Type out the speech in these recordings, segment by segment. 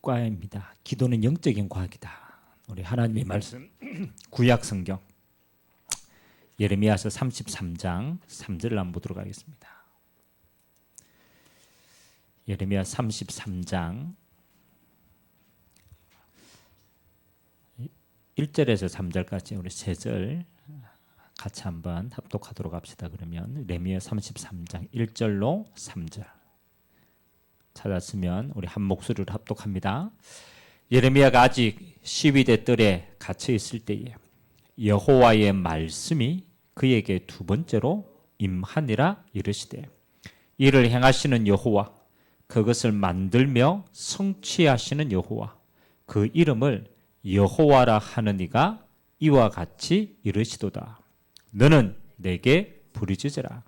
과입니다. 기도는 영적인 과학이다. 우리 하나님의 말씀 구약 성경 예레미야서 33장 3절을 한번 보도록 하겠습니다. 예레미야 33장 1절에서 3절까지 우리 3절 같이 한번 합독하도록 합시다. 그러면 예레미야 33장 1절로 3절 찾았으면 우리 한 목소리로 합독합니다. 예레미야가 아직 12대 뜰에 갇혀 있을 때에 여호와의 말씀이 그에게 두 번째로 임하니라 이르시되 이를 행하시는 여호와 그것을 만들며 성취하시는 여호와 그 이름을 여호와라 하는 이가 이와 같이 이르시도다. 너는 내게 부르짖으라.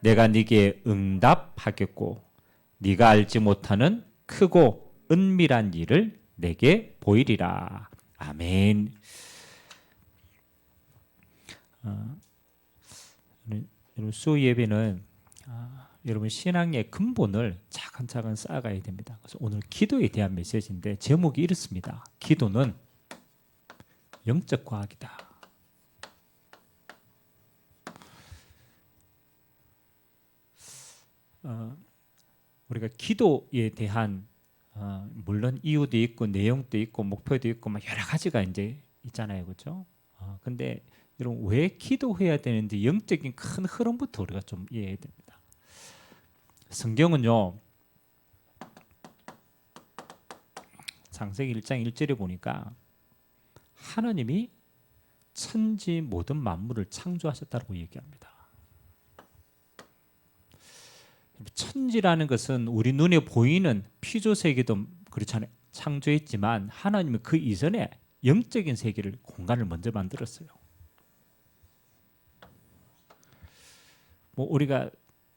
내가 네게 응답하겠고 네가 알지 못하는 크고 은밀한 일을 내게 보이리라. 아멘. 여러분 수요 예배는 여러분 신앙의 근본을 차근차근 쌓아가야 됩니다. 그래서 오늘 기도에 대한 메시지인데 제목이 이렇습니다. 기도는 영적 과학이다. 우리가 기도에 대한 물론 이유도 있고 내용도 있고 목표도 있고 막 여러 가지가 이제 있잖아요, 그렇죠? 근데 여러분 왜 기도해야 되는지 영적인 큰 흐름부터 우리가 좀 이해해야 됩니다. 성경은요, 창세기 1장 1절에 보니까 하나님이 천지 모든 만물을 창조하셨다고 얘기합니다. 천지라는 것은 우리 눈에 보이는 피조 세계도 그렇잖아요. 창조했지만 하나님은 그 이전에 영적인 세계를 공간을 먼저 만들었어요. 뭐 우리가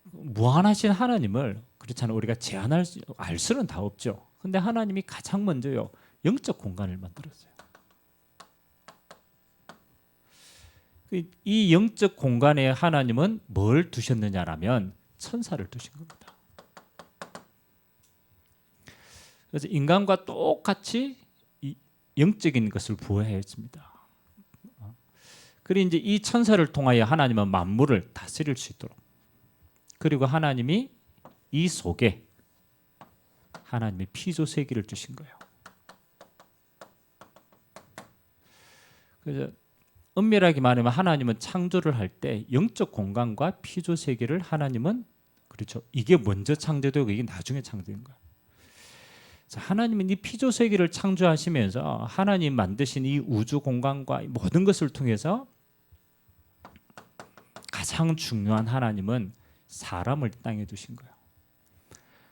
무한하신 하나님을 그렇잖아요. 우리가 제한할 수, 알 수는 다 없죠. 근데 하나님이 가장 먼저요 영적 공간을 만들었어요. 이 영적 공간에 하나님은 뭘 두셨느냐라면 천사를 두신 겁니다. 그래서 인간과 똑같이 영적인 것을 부여했습니다. 그리고 이제 이 천사를 통하여 하나님은 만물을 다스릴 수 있도록, 그리고 하나님이 이 속에 하나님의 피조 세계를 주신 거예요. 그래서 엄밀하게 말하면 하나님은 창조를 할 때 영적 공간과 피조 세계를 하나님은 그렇죠. 이게 먼저 창조되고 이게 나중에 창조된 거예요. 하나님은 이 피조 세계를 창조하시면서 하나님 만드신 이 우주 공간과 모든 것을 통해서 가장 중요한 하나님은 사람을 땅에 두신 거예요.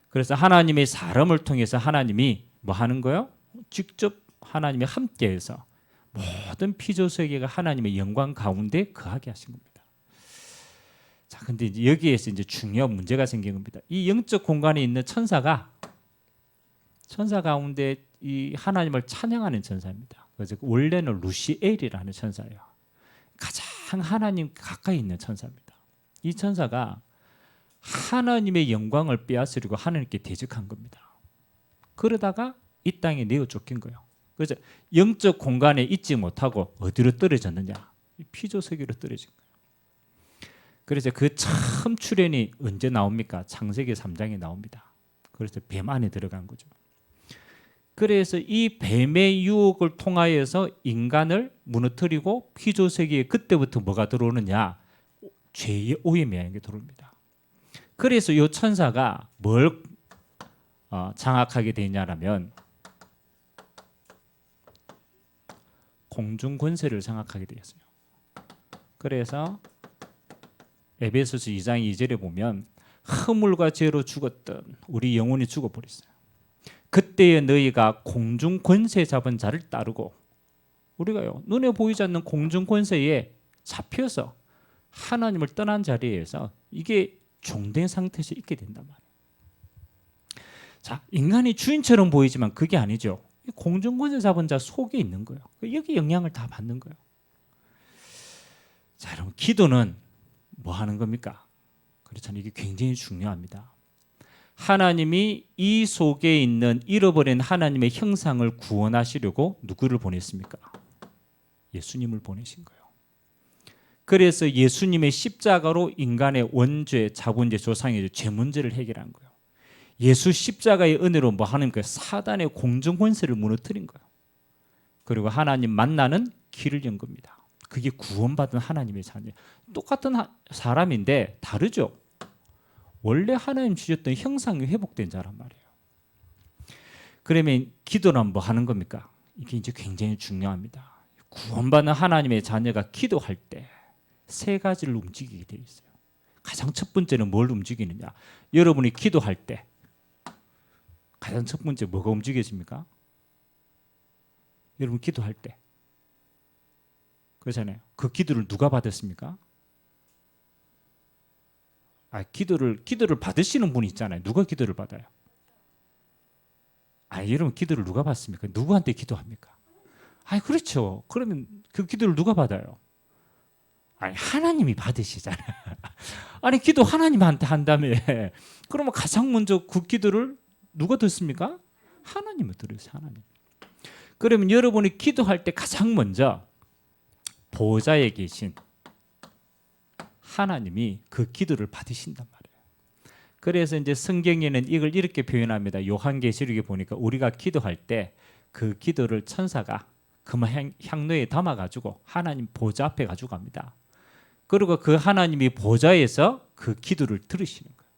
그래서 하나님의 사람을 통해서 하나님이 뭐 하는 거예요? 직접 하나님이 함께해서 모든 피조 세계가 하나님의 영광 가운데 거하게 하신 겁니다. 자, 근데 이제 여기에서 이제 중요한 문제가 생긴 겁니다. 이 영적 공간에 있는 천사 가운데 이 하나님을 찬양하는 천사입니다. 그래서 원래는 루시엘이라는 천사예요. 가장 하나님 가까이 있는 천사입니다. 이 천사가 하나님의 영광을 빼앗으려고 하나님께 대적한 겁니다. 그러다가 이 땅에 내어 쫓긴 거예요. 그래서 영적 공간에 있지 못하고 어디로 떨어졌느냐? 피조 세계로 떨어진 거예요. 그래서 그 처음 출현이 언제 나옵니까? 창세기 3장에 나옵니다. 그래서 뱀 안에 들어간 거죠. 그래서 이 뱀의 유혹을 통하여서 인간을 무너뜨리고 피조 세계에 그때부터 뭐가 들어오느냐? 죄의 오염이 들어옵니다. 그래서 이 천사가 뭘 장악하게 되냐라면 공중 권세를 장악하게 되었어요. 그래서 에베소서 2장 2절에 보면 허물과 죄로 죽었던 우리 영혼이 죽어버렸어요. 그때에 너희가 공중 권세 잡은 자를 따르고, 우리가요 눈에 보이지 않는 공중 권세에 잡혀서 하나님을 떠난 자리에서 이게 종된 상태에서 있게 된단 말이에요. 자, 인간이 주인처럼 보이지만 그게 아니죠. 공중 권세 잡은 자 속에 있는 거예요. 여기 영향을 다 받는 거예요. 자, 여러분 기도는 뭐 하는 겁니까? 그렇잖아요. 이게 굉장히 중요합니다. 하나님이 이 속에 있는 잃어버린 하나님의 형상을 구원하시려고 누구를 보냈습니까? 예수님을 보내신 거예요. 그래서 예수님의 십자가로 인간의 원죄, 자본죄, 조상의 죄 문제를 해결한 거예요. 예수 십자가의 은혜로 뭐 하는 거예요? 사단의 공정 권세를 무너뜨린 거예요. 그리고 하나님 만나는 길을 연 겁니다. 그게 구원받은 하나님의 자녀. 똑같은 사람인데 다르죠. 원래 하나님 주셨던 형상이 회복된 자란 말이에요. 그러면 기도는 뭐 하는 겁니까? 이게 이제 굉장히 중요합니다. 구원받는 하나님의 자녀가 기도할 때 세 가지를 움직이게 되어 있어요. 가장 첫 번째는 뭘 움직이느냐? 여러분이 기도할 때 가장 첫 번째 뭐가 움직여집니까? 여러분 기도할 때 그렇잖아요. 그 기도를 누가 받았습니까? 기도를 받으시는 분이 있잖아요. 누가 기도를 받아요? 여러분 기도를 누가 받습니까? 누구한테 기도합니까? 그렇죠. 그러면 그 기도를 누가 받아요? 하나님이 받으시잖아요. 기도 하나님한테 한다며. 그러면 가장 먼저 그 기도를 누가 듣습니까? 하나님을 들으세요. 하나님. 그러면 여러분이 기도할 때 가장 먼저 보좌에 계신 하나님이 그 기도를 받으신단 말이에요. 그래서 이제 성경에는 이걸 이렇게 표현합니다. 요한계시록에 보니까 우리가 기도할 때 그 기도를 천사가 금화 향로에 담아가지고 하나님 보좌 앞에 가지고 갑니다. 그리고 그 하나님이 보좌에서 그 기도를 들으시는 거예요.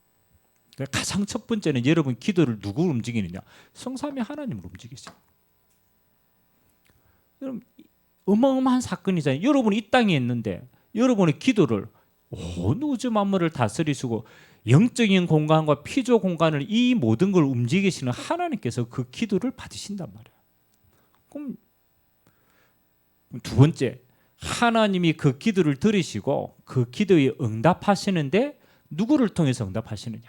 그러니까 가장 첫 번째는 여러분 기도를 누구 움직이느냐? 성삼위 하나님을 움직이세요. 여러분 어마어마한 사건이잖아요. 여러분이 이 땅에 있는데 여러분의 기도를 온 우주 만물을 다스리시고 영적인 공간과 피조 공간을 이 모든 걸 움직이시는 하나님께서 그 기도를 받으신단 말이에요. 그럼 두 번째, 하나님이 그 기도를 들으시고 그 기도에 응답하시는데 누구를 통해서 응답하시느냐?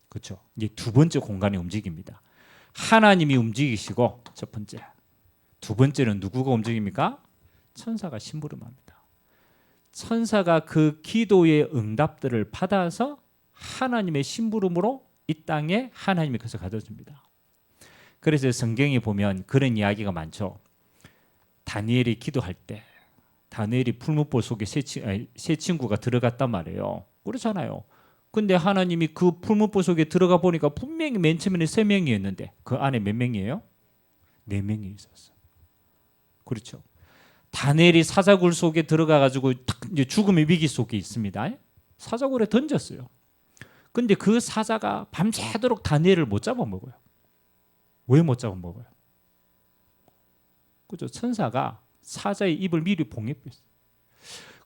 그렇죠. 이제 두 번째 공간이 움직입니다. 하나님이 움직이시고 첫 번째, 두 번째는 누구가 움직입니까? 천사가 심부름합니다. 천사가 그 기도의 응답들을 받아서 하나님의 심부름으로 이 땅에 하나님이 그것을 가져줍니다. 그래서 성경에 보면 그런 이야기가 많죠. 다니엘이 기도할 때 다니엘이 풀무불 속에 새 친구가 들어갔단 말이에요. 그렇잖아요. 근데 하나님이 그 풀무불 속에 들어가 보니까 분명히 맨 처음에는 3명이었는데 그 안에 몇 명이에요? 4명이 있었어. 그렇죠. 다니엘이 사자굴 속에 들어가 가지고 죽음의 위기 속에 있습니다. 사자굴에 던졌어요. 근데 그 사자가 밤새도록 다니엘을 못 잡아먹어요. 왜 못 잡아먹어요? 그죠? 천사가 사자의 입을 미리 봉해뺐어요.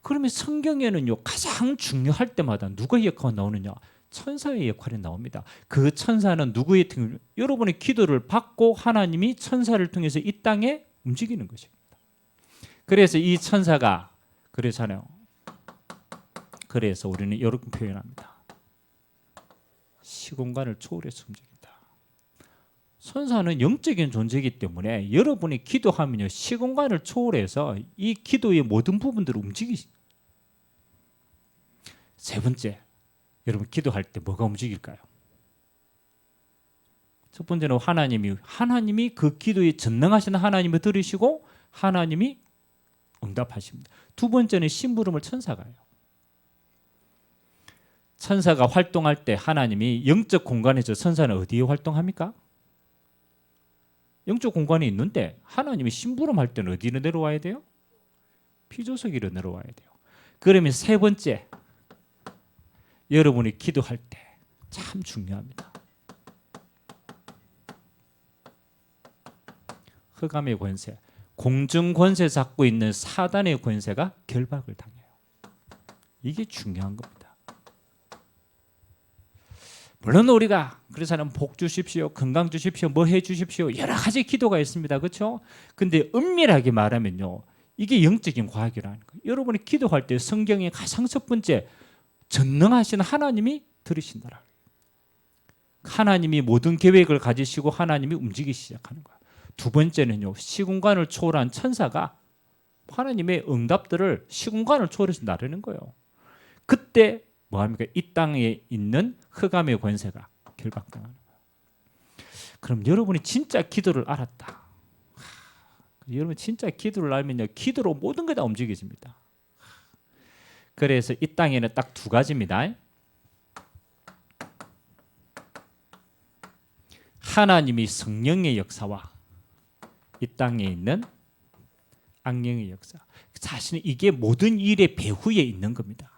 그러면 성경에는요 가장 중요할 때마다 누구의 역할이 나오느냐? 천사의 역할이 나옵니다. 그 천사는 누구의 여러분의 기도를 받고 하나님이 천사를 통해서 이 땅에 움직이는 것입니다. 그래서 이 천사가 그래서요. 그래서 우리는 이렇게 표현합니다. 시공간을 초월해서 움직인다. 천사는 영적인 존재이기 때문에 여러분이 기도하면요 시공간을 초월해서 이 기도의 모든 부분들을 움직이십니다. 세 번째, 여러분 기도할 때 뭐가 움직일까요? 첫 번째는 하나님이 그 기도에 전능하신 하나님을 들으시고 하나님이 응답하십니다. 두 번째는 심부름을 천사가 해요. 천사가 활동할 때 하나님이 영적 공간에서 천사는 어디에 활동합니까? 영적 공간이 있는데 하나님이 심부름할 때는 어디로 내려와야 돼요? 피조석으로 내려와야 돼요. 그러면 세 번째, 여러분이 기도할 때 참 중요합니다. 흑암의 권세, 공중 권세 잡고 있는 사단의 권세가 결박을 당해요. 이게 중요한 겁니다. 물론 우리가 그래서는 복 주십시오, 건강 주십시오, 뭐 해 주십시오 여러 가지 기도가 있습니다. 그렇죠? 근데 엄밀하게 말하면요 이게 영적인 과학이라는 거예요. 여러분이 기도할 때 성경의 가장 첫 번째 전능하신 하나님이 들으신다라. 하나님이 모든 계획을 가지시고 하나님이 움직이기 시작하는 거예요. 두 번째는요 시공간을 초월한 천사가 하나님의 응답들을 시공간을 초월해서 나르는 거예요. 그때 뭐합니까? 이 땅에 있는 흑암의 권세가 결박당하는 거예요. 그럼 여러분이 진짜 기도를 알았다. 여러분 진짜 기도를 알면요, 기도로 모든 게 다 움직여집니다. 그래서 이 땅에는 딱 두 가지입니다. 하나님이 성령의 역사와 이 땅에 있는 악령의 역사. 사실은 이게 모든 일의 배후에 있는 겁니다.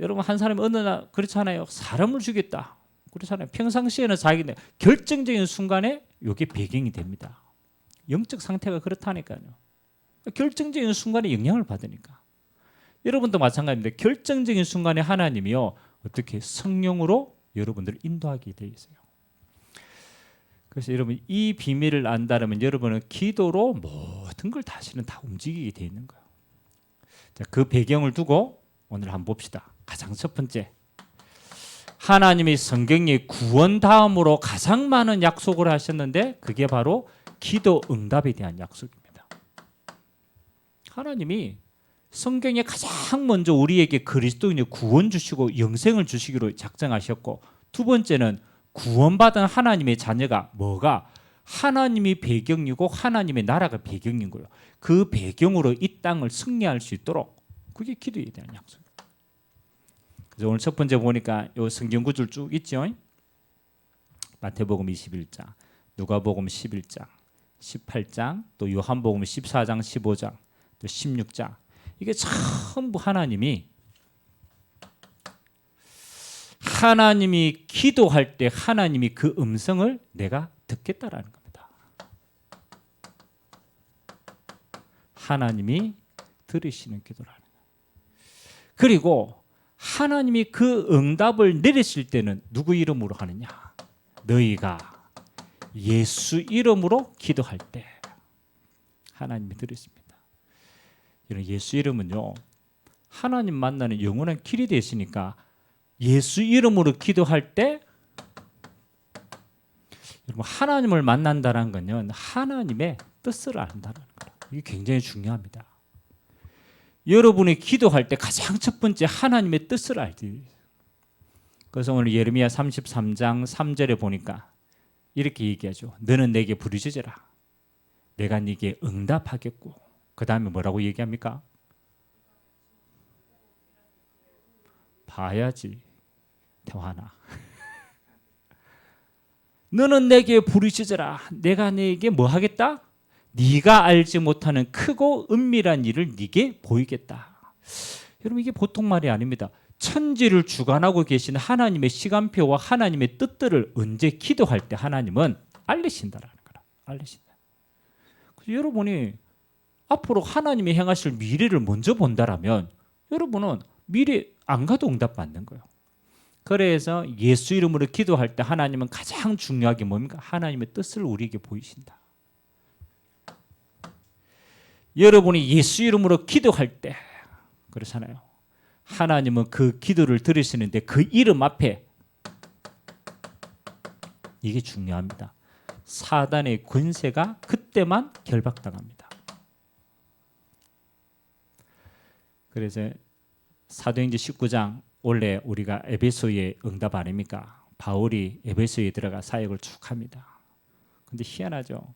여러분 한 사람이 어느 날 그렇잖아요. 사람을 죽였다. 그렇잖아요. 평상시에는 자기는 결정적인 순간에 이게 배경이 됩니다. 영적 상태가 그렇다니까요. 결정적인 순간에 영향을 받으니까. 여러분도 마찬가지입니다. 결정적인 순간에 하나님이요, 어떻게 성령으로 여러분들을 인도하게 되어 있어요. 그래서 여러분 이 비밀을 안다면 여러분은 기도로 모든 걸 다시는 다 움직이게 되어 있는 거예요. 자, 그 배경을 두고 오늘 한번 봅시다. 가장 첫 번째, 하나님이 성경에 구원 다음으로 가장 많은 약속을 하셨는데 그게 바로 기도 응답에 대한 약속입니다. 하나님이 성경에 가장 먼저 우리에게 그리스도인의 구원 주시고 영생을 주시기로 작정하셨고, 두 번째는 구원받은 하나님의 자녀가 뭐가 하나님이 배경이고 하나님의 나라가 배경인 거예요. 그 배경으로 이 땅을 승리할 수 있도록, 그게 기도에 대한 약속입니다. 그래서 오늘 첫 번째 보니까 요 성경 구절 쭉 있죠. 마태복음 21장, 누가복음 11장, 18장, 또 요한복음 14장, 15장, 또 16장. 이게 전부 하나님이 기도할 때 하나님이 그 음성을 내가 듣겠다라는 겁니다. 하나님이 들으시는 기도라는 거예요. 그리고 하나님이 그 응답을 내리실 때는 누구 이름으로 하느냐? 너희가 예수 이름으로 기도할 때 하나님이 들으십니다. 이런 예수 이름은요, 하나님 만나는 영원한 길이 되시니까 예수 이름으로 기도할 때 여러분 하나님을 만난다는 것은 하나님의 뜻을 안다는 거예요. 이게 굉장히 중요합니다. 여러분이 기도할 때 가장 첫 번째 하나님의 뜻을 알지. 그래서 오늘 예레미야 33장 3절에 보니까 이렇게 얘기하죠. 너는 내게 부르짖으라. 내가 네게 응답하겠고. 그 다음에 뭐라고 얘기합니까? 봐야지. 대화나. 너는 내게 부르짖으라. 내가 네게 뭐 하겠다? 네가 알지 못하는 크고 은밀한 일을 네게 보이겠다. 여러분 이게 보통 말이 아닙니다. 천지를 주관하고 계신 하나님의 시간표와 하나님의 뜻들을 언제 기도할 때 하나님은 알리신다라는 거라. 알리신다. 그래서 여러분이 앞으로 하나님이 행하실 미래를 먼저 본다라면 여러분은 미래 안 가도 응답 받는 거예요. 그래서 예수 이름으로 기도할 때 하나님은 가장 중요하게 뭡니까? 하나님의 뜻을 우리에게 보이신다. 여러분이 예수 이름으로 기도할 때 그렇잖아요. 하나님은 그 기도를 들으시는데 그 이름 앞에 이게 중요합니다. 사단의 권세가 그때만 결박당합니다. 그래서 사도행전 19장 원래 우리가 에베소의 응답 아닙니까? 바울이 에베소에 들어가 사역을 쭉 합니다. 근데 희한하죠.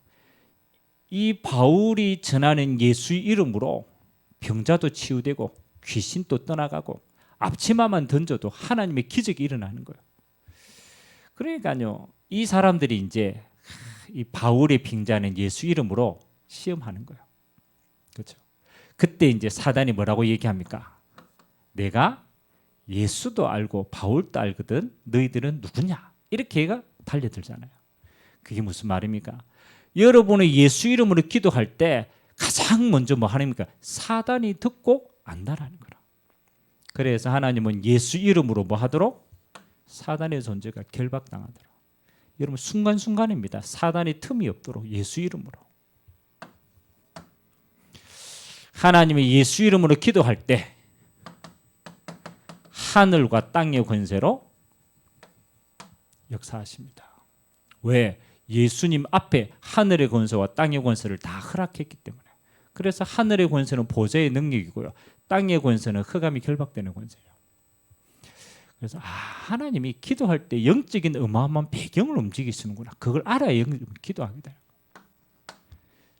이 바울이 전하는 예수 이름으로 병자도 치유되고 귀신도 떠나가고 앞치마만 던져도 하나님의 기적이 일어나는 거예요. 그러니까요, 이 사람들이 이제 이 바울의 빙자는 예수 이름으로 시험하는 거예요. 그렇죠? 그때 이제 사단이 뭐라고 얘기합니까? 내가 예수도 알고 바울도 알거든. 너희들은 누구냐? 이렇게 얘가 달려들잖아요. 그게 무슨 말입니까? 여러분의 예수 이름으로 기도할 때 가장 먼저 뭐 하십니까? 사단이 듣고 안다라는 거라. 그래서 하나님은 예수 이름으로 뭐 하도록? 사단의 존재가 결박당하도록. 여러분 순간순간입니다. 사단이 틈이 없도록 예수 이름으로. 하나님의 예수 이름으로 기도할 때 하늘과 땅의 권세로 역사하십니다. 왜? 예수님 앞에 하늘의 권세와 땅의 권세를 다 허락했기 때문에. 그래서 하늘의 권세는 보좌의 능력이고요. 땅의 권세는 흑암이 결박되는 권세예요. 그래서 하나님이 기도할 때 영적인 어마어마한 배경을 움직이시는구나. 그걸 알아야 기도하게 돼요.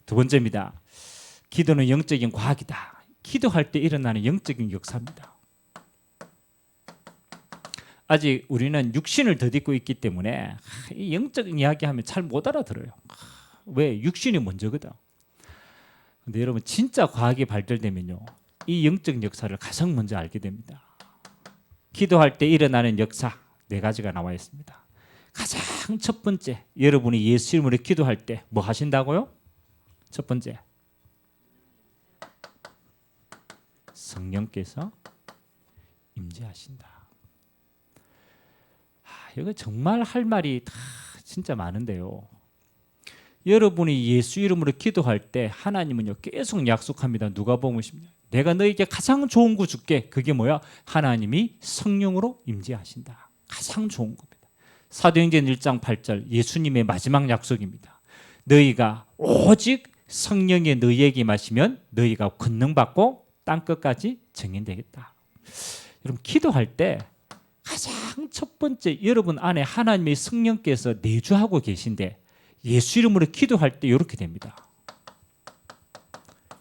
두 번째입니다. 기도는 영적인 과학이다. 기도할 때 일어나는 영적인 역사입니다. 아직 우리는 육신을 덧입고 있기 때문에 이 영적인 이야기하면 잘 못 알아들어요. 왜? 육신이 먼저거든. 근데 여러분 진짜 과학이 발달되면요, 이 영적인 역사를 가장 먼저 알게 됩니다. 기도할 때 일어나는 역사 4가지가 나와 있습니다. 가장 첫 번째, 여러분이 예수 이름으로 기도할 때 뭐 하신다고요? 첫 번째, 성령께서 임재하신다. 이거 정말 할 말이 다 진짜 많은데요. 여러분이 예수 이름으로 기도할 때 하나님은요 계속 약속합니다. 누가복음 10장 내가 너에게 가장 좋은 거 줄게. 그게 뭐야? 하나님이 성령으로 임재하신다. 가장 좋은 겁니다. 사도행전 1장 8절 예수님의 마지막 약속입니다. 너희가 오직 성령의 너희에게 임하시면 너희가 권능받고 땅끝까지 증인되겠다. 여러분 기도할 때 가장 첫 번째 여러분 안에 하나님의 성령께서 내주하고 계신데 예수 이름으로 기도할 때 이렇게 됩니다.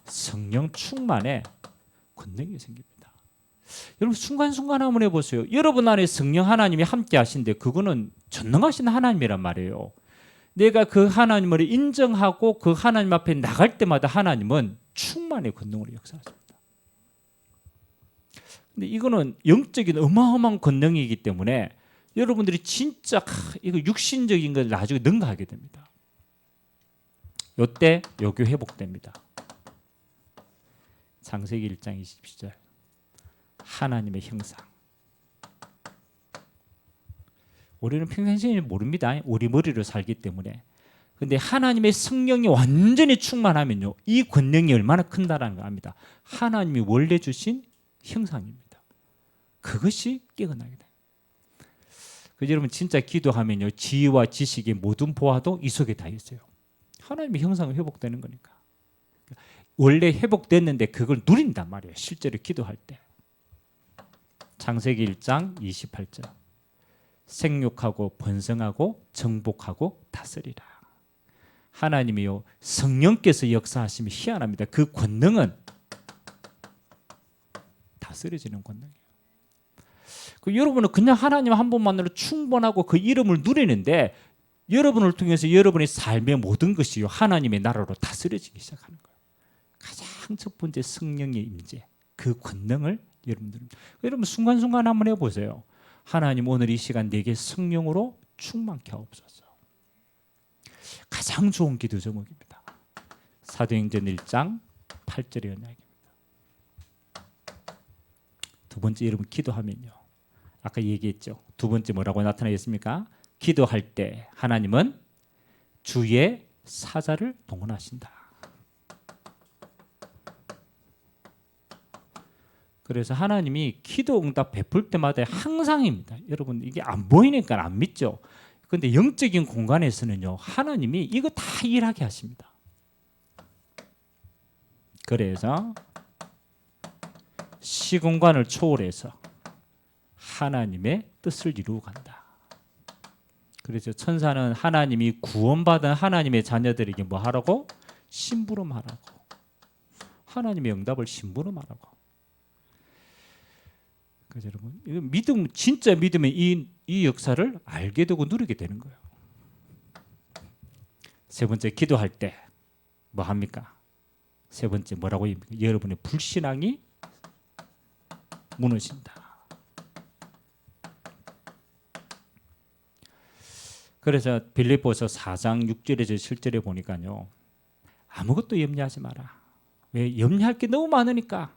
성령 충만에 권능이 생깁니다. 여러분 순간순간 한번 해보세요. 여러분 안에 성령 하나님이 함께 하신데 그거는 전능하신 하나님이란 말이에요. 내가 그 하나님을 인정하고 그 하나님 앞에 나갈 때마다 하나님은 충만의 권능으로 역사하십니다. 근데 이거는 영적인 어마어마한 권능이기 때문에 여러분들이 진짜 이거 육신적인 걸 나중에 능가하게 됩니다. 이때 요교 회복됩니다. 창세기 1장 20절 하나님의 형상. 우리는 평상시에 모릅니다. 우리 머리로 살기 때문에. 근데 하나님의 성령이 완전히 충만하면요, 이 권능이 얼마나 큰다라는 걸 압니다. 하나님이 원래 주신 형상입니다. 그것이 깨어나게 돼요. 그래서 여러분 진짜 기도하면요, 지혜와 지식의 모든 보화도 이 속에 다 있어요. 하나님의 형상이 회복되는 거니까. 원래 회복됐는데 그걸 누린단 말이에요. 실제로 기도할 때. 창세기 1장 28절 생육하고 번성하고 정복하고 다스리라. 하나님이요 성령께서 역사하심이 희한합니다. 그 권능은 다스려지는 권능이에요. 여러분은 그냥 하나님 한 분만으로 충분하고 그 이름을 누리는데 여러분을 통해서 여러분의 삶의 모든 것이 하나님의 나라로 다스려지기 시작하는 거예요. 가장 첫 번째 성령의 임재, 그 권능을 여러분 순간순간 한번 해보세요. 하나님 오늘 이 시간 내게 성령으로 충만케 하옵소서. 가장 좋은 기도 제목입니다. 사도행전 1장 8절의 언약입니다. 두 번째 여러분 기도하면요, 아까 얘기했죠. 두 번째 뭐라고 나타나겠습니까? 기도할 때 하나님은 주의 사자를 동원하신다. 그래서 하나님이 기도 응답 베풀 때마다 항상입니다. 여러분 이게 안 보이니까 안 믿죠. 그런데 영적인 공간에서는요, 하나님이 이거 다 일하게 하십니다. 그래서 시공간을 초월해서 하나님의 뜻을 이루어 간다. 그래서 천사는 하나님이 구원받은 하나님의 자녀들에게 뭐 하라고? 심부름하라고. 하나님의 응답을 심부름하라고. 그래서 여러분, 이거 믿음, 진짜 믿으면 이 역사를 알게 되고 누리게 되는 거예요. 세 번째, 기도할 때 뭐 합니까? 세 번째 뭐라고 합니까? 여러분의 불신앙이 무너진다. 그래서 빌립보서 4장 6절에서 7절에 보니까요, 아무것도 염려하지 마라. 왜? 염려할 게 너무 많으니까.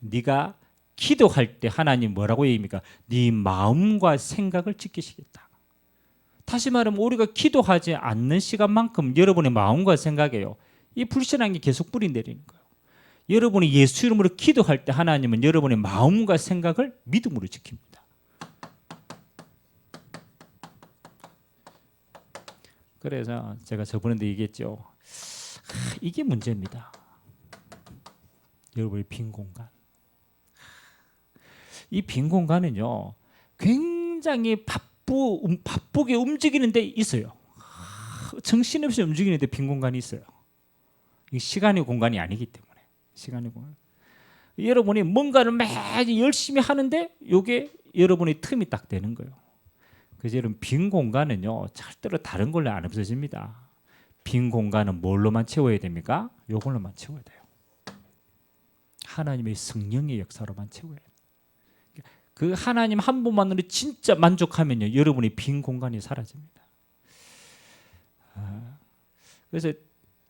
네가 기도할 때 하나님 뭐라고 얘기합니까? 네 마음과 생각을 지키시겠다. 다시 말하면 우리가 기도하지 않는 시간만큼 여러분의 마음과 생각에요, 이 불신앙이 계속 뿌리 내리는 거예요. 여러분이 예수 이름으로 기도할 때 하나님은 여러분의 마음과 생각을 믿음으로 지킵니다. 그래서 제가 저번에도 얘기했죠. 이게 문제입니다. 여러분의 빈 공간. 이 빈 공간은요, 굉장히 바쁘게 움직이는 데 있어요. 정신없이 움직이는 데 빈 공간이 있어요. 이 시간이 공간이 아니기 때문에. 시간이 공간. 여러분이 뭔가를 매일 열심히 하는데 이게 여러분의 틈이 딱 되는 거예요. 그래서 여러분 빈 공간은요 절대로 다른 걸로 안 없어집니다. 빈 공간은 뭘로만 채워야 됩니까? 이걸로만 채워야 돼요. 하나님의 성령의 역사로만 채워야 돼요. 그 하나님 한 분만으로 진짜 만족하면요 여러분의 빈 공간이 사라집니다. 그래서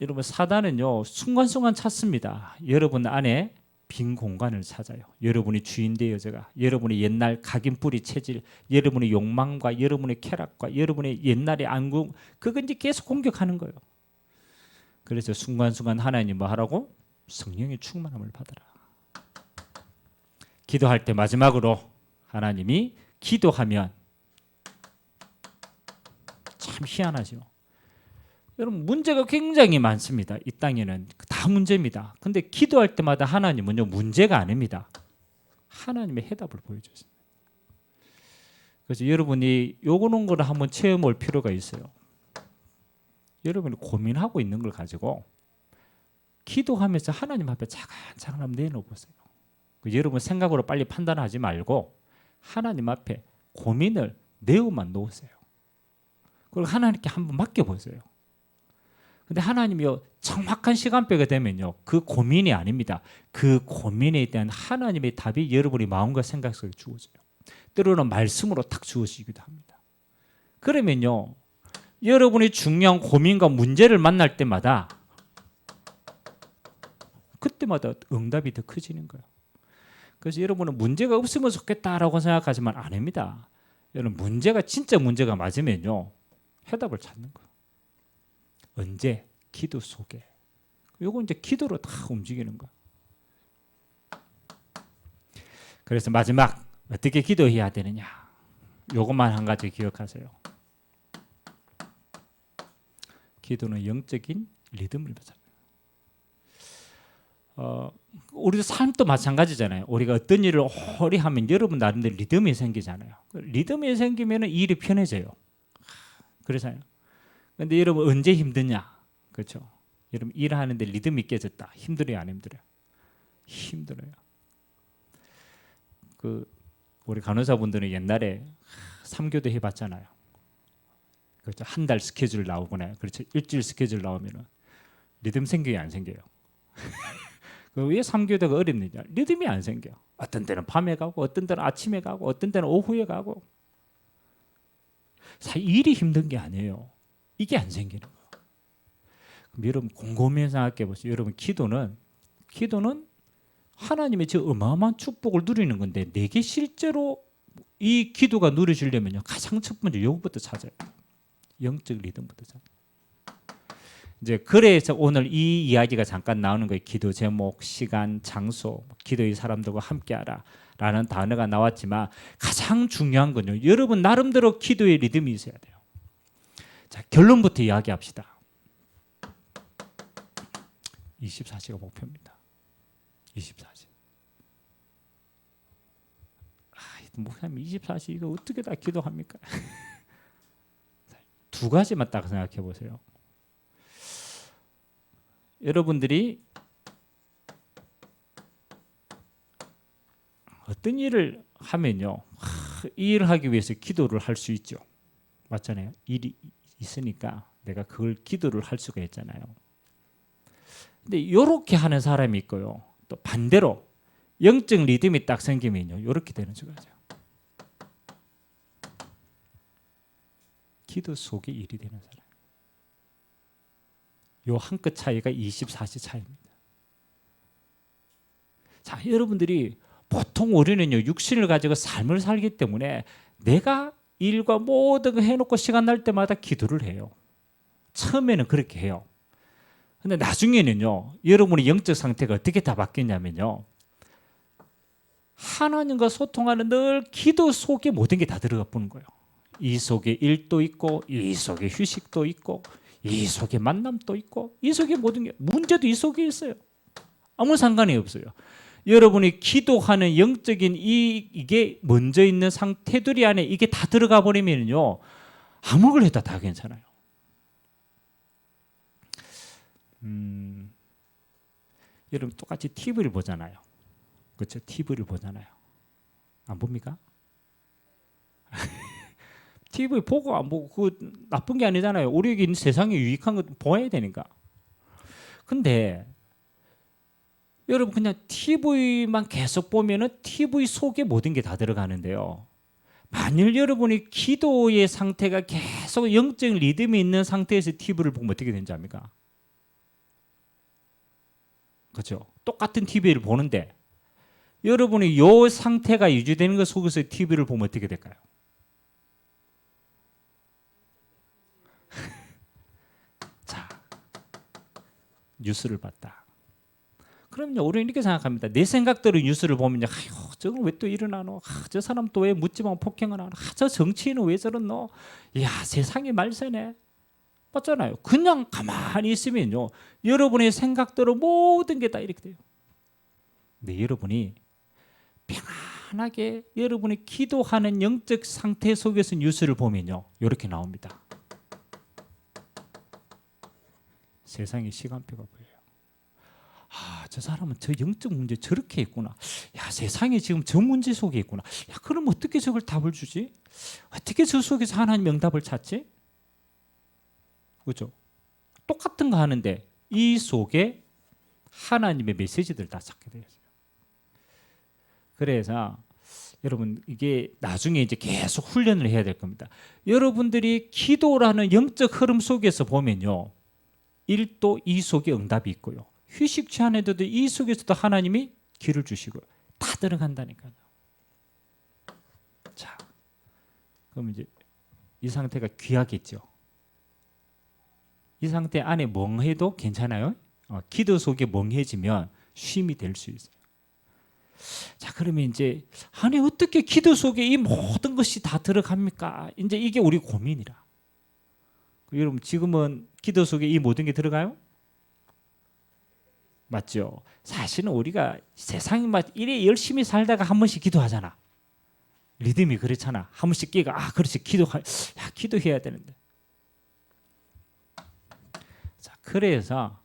여러분 사단은요 순간순간 찾습니다. 여러분 안에 빈 공간을 찾아요. 여러분이 주인 되어져가 여러분의 옛날 각인뿌리 체질, 여러분의 욕망과 여러분의 쾌락과 여러분의 옛날의 안궁 그거 이제 계속 공격하는 거예요. 그래서 순간순간 하나님 뭐 하라고? 성령의 충만함을 받아라. 기도할 때 마지막으로 하나님이 기도하면 참 희한하죠. 여러분 문제가 굉장히 많습니다. 이 땅에는 다 문제입니다. 근데 기도할 때마다 하나님은요 문제가 아닙니다. 하나님의 해답을 보여주세요. 그래서 여러분이 요거는 거를 한번 체험할 필요가 있어요. 여러분이 고민하고 있는 걸 가지고 기도하면서 하나님 앞에 차근차근 한번 내놓으세요. 여러분 생각으로 빨리 판단하지 말고 하나님 앞에 고민을 내어만 놓으세요. 그리고 하나님께 한번 맡겨보세요. 근데 하나님이요 정확한 시간표가 되면요 그 고민이 아닙니다. 그 고민에 대한 하나님의 답이 여러분의 마음과 생각 속에 주어져요. 때로는 말씀으로 탁 주어지기도 합니다. 그러면요 여러분이 중요한 고민과 문제를 만날 때마다 그때마다 응답이 더 커지는 거예요. 그래서 여러분은 문제가 없으면 좋겠다라고 생각하지만 아닙니다. 여러분 문제가 진짜 문제가 맞으면요 해답을 찾는 거예요. 언제? 기도 속에. 요거 이제 기도로 다 움직이는 거예요. 그래서 마지막 어떻게 기도해야 되느냐? 요것만 한 가지 기억하세요. 기도는 영적인 리듬을 가져요. 우리도 삶도 마찬가지잖아요. 우리가 어떤 일을 오래 하면 여러분 나름대로 리듬이 생기잖아요. 리듬이 생기면 일이 편해져요. 그래서요. 근데 여러분 언제 힘드냐? 그렇죠? 여러분 일하는데 리듬이 깨졌다. 힘들어요, 안 힘들어요? 힘들어요. 우리 간호사분들은 옛날에 3교대 해봤잖아요. 그렇죠? 한 달 스케줄 나오거나, 그렇죠? 일주일 스케줄 나오면은 리듬 생겨요, 안 생겨요? 왜 3교대가 어렵느냐? 리듬이 안 생겨. 어떤 때는 밤에 가고, 어떤 때는 아침에 가고, 어떤 때는 오후에 가고. 사실 일이 힘든 게 아니에요. 이게 안 생기는 거예요. 그럼 여러분 곰곰이 생각해 보세요. 여러분 기도는 하나님의 저 어마어마한 축복을 누리는 건데 내게 실제로 이 기도가 누려지려면요 가장 첫 번째 요거부터 찾아요. 영적 리듬부터 찾아요. 이제 그래서 오늘 이 이야기가 잠깐 나오는 거예요. 기도 제목, 시간, 장소, 기도의 사람들과 함께하라 라는 단어가 나왔지만 가장 중요한 건요. 여러분 나름대로 기도의 리듬이 있어야 돼요. 자, 결론부터 이야기합시다. 24시가 목표입니다. 24시. 목사님 24시 이거 어떻게 다 기도합니까? 두 가지만 딱 생각해 보세요. 여러분들이 어떤 일을 하면요, 이 일을 하기 위해서 기도를 할 수 있죠. 맞잖아요. 일이 있으니까 내가 그걸 기도를 할 수가 있잖아요. 근데 이렇게 하는 사람이 있고요. 또 반대로 영적 리듬이 딱 생기면요, 이렇게 되는 수가 있어요. 기도 속에 일이 되는 사람. 요 한 끗 차이가 24시 차이입니다. 자, 여러분들이 보통 우리는요 육신을 가지고 삶을 살기 때문에 내가 일과 모든 거 해놓고 시간 날 때마다 기도를 해요. 처음에는 그렇게 해요. 근데 나중에는요 여러분의 영적 상태가 어떻게 다 바뀌냐면요 하나님과 소통하는 늘 기도 속에 모든 게 다 들어가 보는 거예요. 이 속에 일도 있고 이 속에 휴식도 있고 이 속에 만남도 있고 이 속에 모든 게 문제도 이 속에 있어요. 아무 상관이 없어요. 여러분이 기도하는 영적인 이게 먼저 있는 테두리 안에 이게 다 들어가 버리면요, 아무 걸 해도 다 괜찮아요. 여러분 똑같이 TV를 보잖아요. 그렇죠? TV를 보잖아요. 안 봅니까? TV 보고 안 보고 그 나쁜 게 아니잖아요. 우리에게 세상에 유익한 거 보아야 되니까. 근데 여러분 그냥 TV만 계속 보면은 TV 속에 모든 게 다 들어가는데요. 만일 여러분이 기도의 상태가 계속 영적 리듬이 있는 상태에서 TV를 보면 어떻게 되는지 압니까? 그렇죠? 똑같은 TV를 보는데 여러분이 이 상태가 유지되는 것 속에서 TV를 보면 어떻게 될까요? 자, 뉴스를 봤다. 그럼요, 우리는 이렇게 생각합니다. 내 생각대로 뉴스를 보면, 아유, 저건 왜 또 일어나노? 저 사람 또 왜 묻지마 폭행을 하노? 저 정치인은 왜 저러노? 이야, 세상이 말세네. 맞잖아요. 그냥 가만히 있으면요, 여러분의 생각대로 모든 게 다 이렇게 돼요. 근데 여러분이 편안하게 여러분이 기도하는 영적 상태 속에서 뉴스를 보면요, 이렇게 나옵니다. 세상의 시간표가 보여요. 아, 저 사람은 저 영적 문제 저렇게 있구나. 야, 세상에 지금 저 문제 속에 있구나. 야, 그럼 어떻게 저걸 답을 주지? 어떻게 저 속에서 하나님 명답을 찾지? 그렇죠? 똑같은 거 하는데 이 속에 하나님의 메시지들 다 찾게 되어요. 그래서 여러분 이게 나중에 이제 계속 훈련을 해야 될 겁니다. 여러분들이 기도라는 영적 흐름 속에서 보면요, 1도 2 속에 응답이 있고요, 휴식치 않아도 이 속에서도 하나님이 길을 주시고요, 다 들어간다니까요. 자, 그럼 이제 이 상태가 귀하겠죠. 이 상태 안에 멍해도 괜찮아요. 기도 속에 멍해지면 쉼이 될 수 있어요. 자, 그러면 이제 아니 어떻게 기도 속에 이 모든 것이 다 들어갑니까? 이제 이게 우리 고민이라. 여러분 지금은 기도 속에 이 모든 게 들어가요? 맞죠? 사실은 우리가 세상에 막 이래 열심히 살다가 한 번씩 기도하잖아. 리듬이 그렇잖아. 한 번씩 끼가 그렇지 기도해야 되는데. 자, 그래서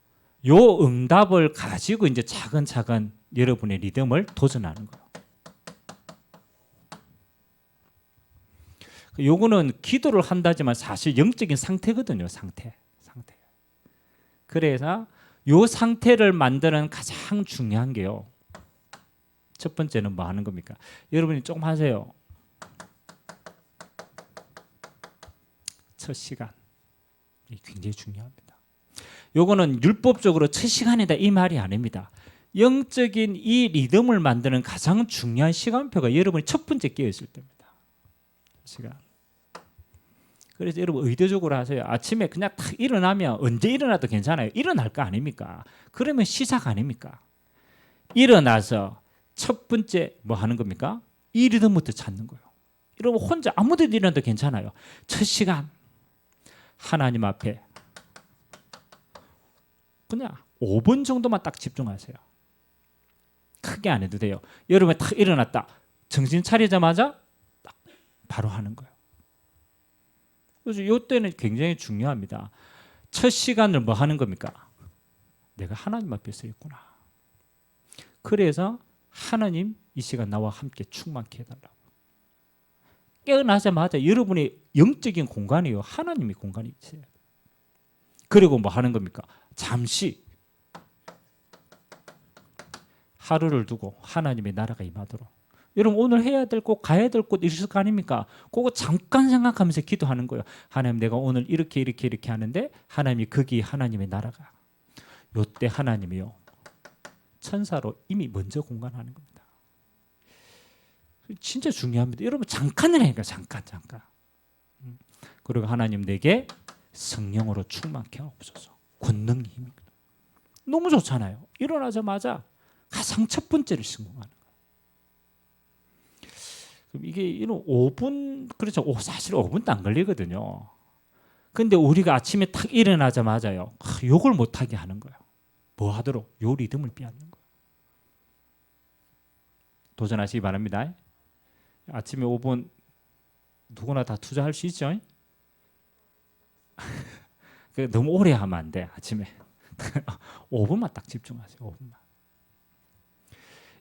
요 응답을 가지고 이제 차근차근 여러분의 리듬을 도전하는 거예요. 요거는 기도를 한다지만 사실 영적인 상태거든요. 상태. 그래서 요 상태를 만드는 가장 중요한 게요, 첫 번째는 뭐 하는 겁니까? 여러분이 조금 하세요. 첫 시간. 이게 굉장히 중요합니다. 요거는 율법적으로 첫 시간이다 이 말이 아닙니다. 영적인 이 리듬을 만드는 가장 중요한 시간표가 여러분이 첫 번째 깨어 있을 때입니다. 시간. 그래서 여러분 의도적으로 하세요. 아침에 그냥 탁 일어나면 언제 일어나도 괜찮아요. 일어날 거 아닙니까? 그러면 시작 아닙니까? 일어나서 첫 번째 뭐 하는 겁니까? 이 리듬부터 찾는 거예요. 여러분 혼자 아무 데도 일어나도 괜찮아요. 첫 시간 하나님 앞에 그냥 5분 정도만 딱 집중하세요. 크게 안 해도 돼요. 여러분 딱 일어났다. 정신 차리자마자 딱 바로 하는 거예요. 그래서 이때는 굉장히 중요합니다. 첫 시간을 뭐 하는 겁니까? 내가 하나님 앞에 서 있구나. 그래서 하나님 이 시간 나와 함께 충만케 해달라고. 깨어나자마자 여러분의 영적인 공간이요, 하나님의 공간이 있어요. 그리고 뭐 하는 겁니까? 잠시 하루를 두고 하나님의 나라가 임하도록. 여러분 오늘 해야 될 곳, 가야 될 곳 있을 거 아닙니까? 그거 잠깐 생각하면서 기도하는 거예요. 하나님 내가 오늘 이렇게 하는데 하나님이 거기 하나님의 나라가. 요때 하나님이요, 천사로 이미 먼저 공간하는 겁니다. 진짜 중요합니다. 여러분 잠깐을 하니까 잠깐. 그리고 하나님 내게 성령으로 충만케 하옵소서. 권능이 힘입니다. 너무 좋잖아요. 일어나자마자 가장 첫 번째를 성공하는 거예요. 그럼 이게 이런 5분, 그렇죠. 사실 5분도 안 걸리거든요. 근데 우리가 아침에 탁 일어나자마자요, 욕을 못하게 하는 거예요. 뭐 하도록? 요 리듬을 빼앗는 거예요. 도전하시기 바랍니다. 아침에 5분 누구나 다 투자할 수 있죠? 너무 오래 하면 안 돼. 아침에 5분만 딱 집중하세요. 5분만.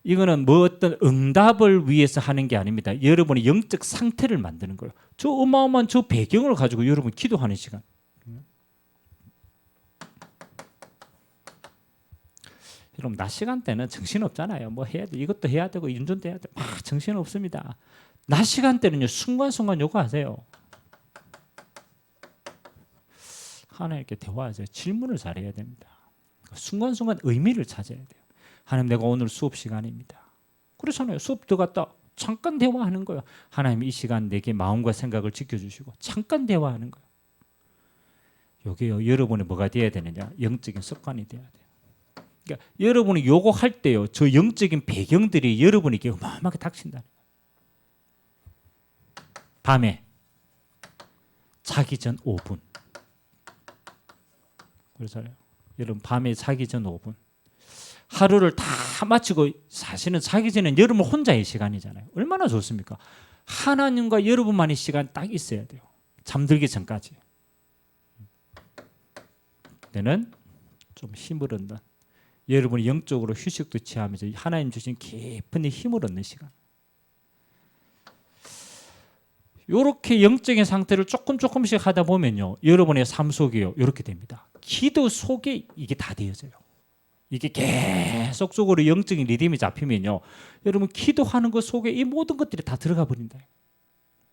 이거는 뭐 어떤 응답을 위해서 하는 게 아닙니다. 여러분의 영적 상태를 만드는 거예요. 저 어마어마한 저 배경을 가지고 여러분 기도하는 시간. 여러분 낮 시간대는 정신 없잖아요. 뭐 해야 돼, 이것도 해야 되고 운전도 해야 돼. 막 정신 없습니다. 낮 시간대는요 순간순간 요구하세요. 하나님께 대화하세요. 질문을 잘해야 됩니다. 순간순간 의미를 찾아야 돼요. 하나님, 내가 오늘 수업 시간입니다. 그렇잖아요. 수업 들어갔다 잠깐 대화하는 거예요. 하나님, 이 시간 내게 마음과 생각을 지켜주시고 잠깐 대화하는 거예요. 이게 여러분의 뭐가 돼야 되느냐? 영적인 습관이 돼야 돼요. 그러니까 여러분이 요거 할 때요, 저 영적인 배경들이 여러분에게 어마어마하게 닥친다. 밤에 자기 전 5분. 그렇잖아요. 여러분 밤에 자기 전 5분. 하루를 다 마치고, 사실은 자기 전엔 여러분 혼자의 시간이잖아요. 얼마나 좋습니까? 하나님과 여러분만의 시간 딱 있어야 돼요. 잠들기 전까지. 그때는 좀 힘을 얻는, 여러분이 영적으로 휴식도 취하면서 하나님 주신 깊은 힘을 얻는 시간. 이렇게 영적인 상태를 조금씩 하다 보면요, 여러분의 삶 속에요, 이렇게 됩니다. 기도 속에 이게 다 되어져요. 이게 계속적으로 영적인 리듬이 잡히면요, 여러분 기도하는 것 속에 이 모든 것들이 다 들어가 버린다.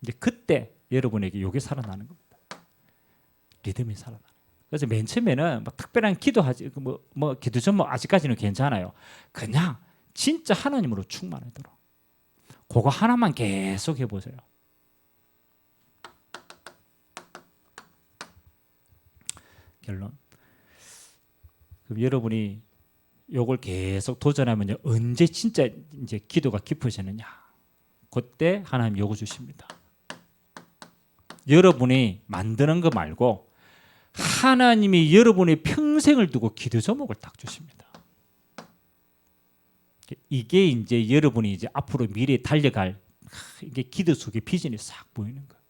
이제 그때 여러분에게 이게 살아나는 겁니다. 리듬이 살아나는 거예요. 그래서 맨 처음에는 뭐 특별한 기도하지, 뭐 기도 좀 뭐 아직까지는 괜찮아요. 그냥 진짜 하나님으로 충만하도록 그거 하나만 계속 해보세요. 결론. 그럼 여러분이 요걸 계속 도전하면요, 언제 진짜 이제 기도가 깊어지느냐? 그때 하나님 요거 주십니다. 여러분이 만드는 거 말고 하나님이 여러분의 평생을 두고 기도 제목을 딱 주십니다. 이게 이제 여러분이 이제 앞으로 미래에 달려갈, 이게 기도 속의 비전이 싹 보이는 거예요.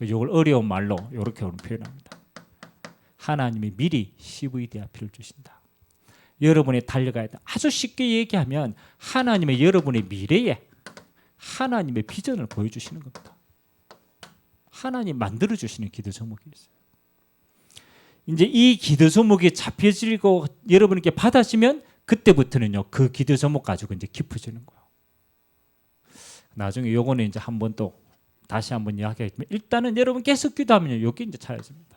이걸 어려운 말로 이렇게 표현합니다. 하나님이 미리 CVD 앞을 주신다. 여러분이 달려가야 돼. 아주 쉽게 얘기하면 하나님의 여러분의 미래에 하나님의 비전을 보여주시는 겁니다. 하나님 만들어 주시는 기도 제목이 있어요. 이제 이 기도 제목이 잡혀지고 여러분께 받아지면 그때부터는요, 그 기도 제목 가지고 이제 깊어지는 거예요. 나중에 요거는 이제 한번 또 다시 한번 이야기하겠지만, 일단은 여러분 계속 기도하면 여기 이제 찾아집니다.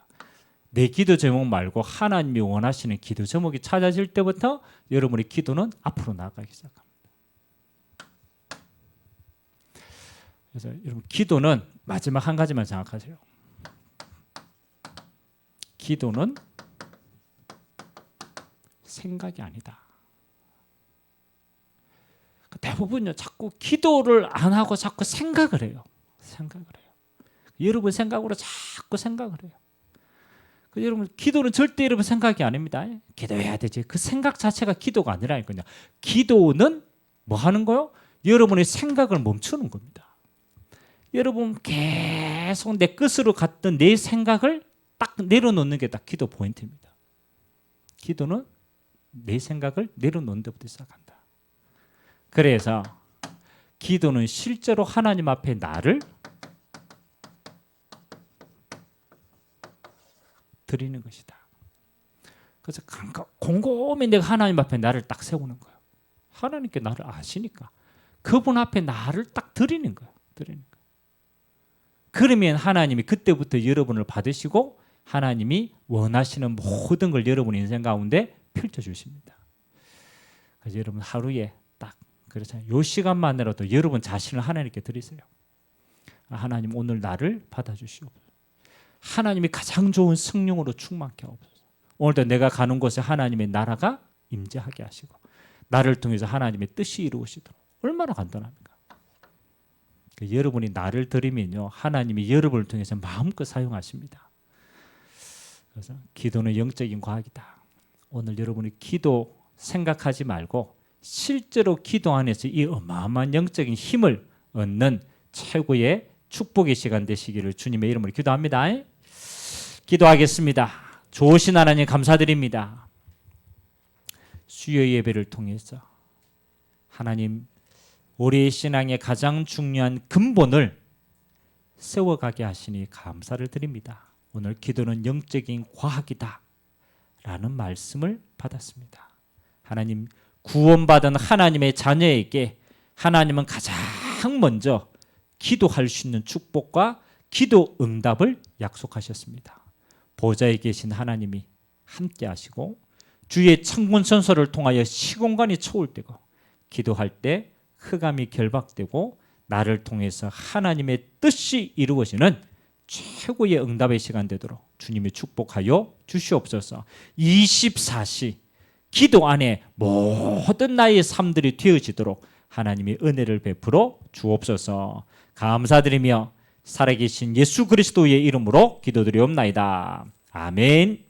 내 기도 제목 말고 하나님이 원하시는 기도 제목이 찾아질 때부터 여러분의 기도는 앞으로 나아가기 시작합니다. 그래서 여러분 기도는 마지막 한 가지만 생각하세요. 기도는 생각이 아니다. 대부분요, 자꾸 기도를 안 하고 자꾸 생각을 해요. 생각을 해요. 여러분 생각으로 자꾸 생각을 해요. 여러분 기도는 절대 여러분 생각이 아닙니다. 기도해야 되지. 그 생각 자체가 기도가 아니라니까요. 기도는 뭐 하는 거요? 여러분의 생각을 멈추는 겁니다. 여러분 계속 내 끝으로 갔던 내 생각을 딱 내려놓는 게 딱 기도 포인트입니다. 기도는 내 생각을 내려놓는 데부터 시작한다. 그래서 기도는 실제로 하나님 앞에 나를 드리는 것이다. 그래서 곰곰이 내가 하나님 앞에 나를 딱 세우는 거예요. 하나님께 나를 아시니까 그분 앞에 나를 딱 드리는 거예요. 드리는 거예요. 그러면 하나님이 그때부터 여러분을 받으시고 하나님이 원하시는 모든 걸 여러분의 인생 가운데 펼쳐주십니다. 그래서 여러분 하루에 딱 그렇잖아요. 이 시간만이라도 여러분 자신을 하나님께 드리세요. 하나님, 오늘 나를 받아주시옵소서. 하나님이 가장 좋은 성령으로 충만케 하옵소서. 오늘도 내가 가는 곳에 하나님의 나라가 임재하게 하시고 나를 통해서 하나님의 뜻이 이루어지도록. 얼마나 간단합니까? 여러분이 나를 드리면요, 하나님이 여러분을 통해서 마음껏 사용하십니다. 그래서 기도는 영적인 과학이다. 오늘 여러분이 기도 생각하지 말고 실제로 기도 안에서 이 어마어마한 영적인 힘을 얻는 최고의 축복의 시간 되시기를 주님의 이름으로 기도합니다. 기도하겠습니다. 좋으신 하나님 감사드립니다. 수요 예배를 통해서 하나님 우리의 신앙의 가장 중요한 근본을 세워가게 하시니 감사를 드립니다. 오늘 기도는 영적인 과학이다 라는 말씀을 받았습니다. 하나님, 구원받은 하나님의 자녀에게 하나님은 가장 먼저 기도할 수 있는 축복과 기도 응답을 약속하셨습니다. 보좌에 계신 하나님이 함께 하시고 주의 천군천사를 통하여 시공간이 초월되고 기도할 때 흑암이 결박되고 나를 통해서 하나님의 뜻이 이루어지는 최고의 응답의 시간 되도록 주님이 축복하여 주시옵소서. 24시 기도 안에 모든 나의 삶들이 되어지도록 하나님의 은혜를 베풀어 주옵소서. 감사드리며 살아계신 예수 그리스도의 이름으로 기도드리옵나이다. 아멘.